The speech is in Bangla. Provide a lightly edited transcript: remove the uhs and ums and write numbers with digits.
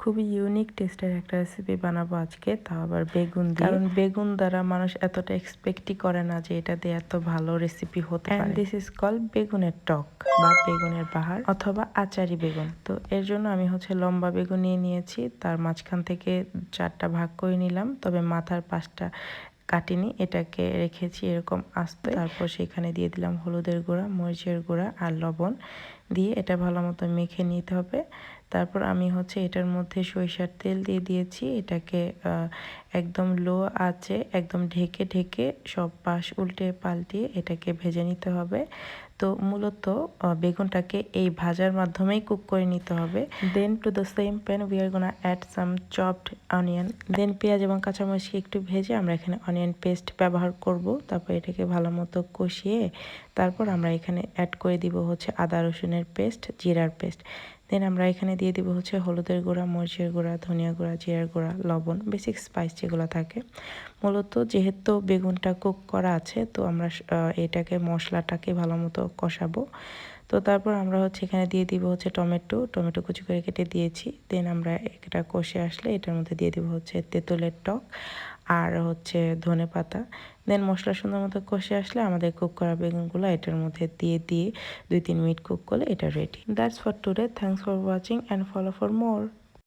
খুবই ইউনিক টেস্টের একটা রেসিপি বানাবো আজকে, তাও আবার বেগুন দিয়ে। কারণ বেগুন দ্বারা মানুষ এতটা এক্সপেক্টই করে না যে এটা দিয়ে এত ভালো রেসিপি হতে পারে। এন্ড দিস ইজ কল বেগুনের টক বা বেগুনের বাহার অথবা আচারি বেগুন। তো এর জন্য আমি লম্বা বেগুন নিয়েছি, তার মাঝখান থেকে 4টা ভাগ করে নিলাম, তবে মাথার পাশটা কাটিনি, এটাকে রেখেছি এরকম আস্তে। তারপর সেখানে দিয়ে দিলাম হলুদের গুঁড়া, মরিচের গুঁড়া আর লবণ দিয়ে এটা ভালো মতো মেখে নিতে হবে। তারপর আমি এটার মধ্যে সরিষার তেল দিয়ে দিয়েছি। এটাকে একদম লো আঁচে একদম ঢেকে ঢেকে সব পাশ উল্টে পাল্টিয়ে এটাকে ভেজে নিতে হবে। তো মূলত বেগুনটাকে এই ভাজার মাধ্যমেই কুক করে নিতে হবে। Then to the same pan we are gonna add some chopped onion. Then পেঁয়াজ এবং কাঁচামরিচকে একটু ভেজে আমরা এখানে অনিয়ন পেস্ট ব্যবহার করব। তারপর এটাকে ভালো মতো কষিয়ে তারপর আমরা এখানে অ্যাড করে দিব আদা রসুনের পেস্ট, জিরার পেস্ট। দেন আমরা এখানে দিয়ে দিব হলুদের গুঁড়া, মরিচের গুঁড়া, ধনিয়া গুঁড়া, জিরার গুঁড়া, লবণ, বেসিক স্পাইস যেগুলো থাকে। মূলত যেহেতু বেগুনটা কুক করা আছে, তো আমরা এটাকে মশলাটাকে ভালো মতো কষাবো। তো তারপর আমরা এখানে দিয়ে দিব টমেটো কুচি করে কেটে দিয়েছি। দেন আমরা এটা কষে আসলে এটার মধ্যে দিয়ে দিব তেঁতুলের টক আর ধনেপাতা। দেন মশলা সুন্দর মতো কষে আসলে আমাদের কুক করা বেগুনগুলো এটার মধ্যে দিয়ে 2-3 মিনিট কুক করলে এটা ready. That's for today. Thanks for watching and follow for more.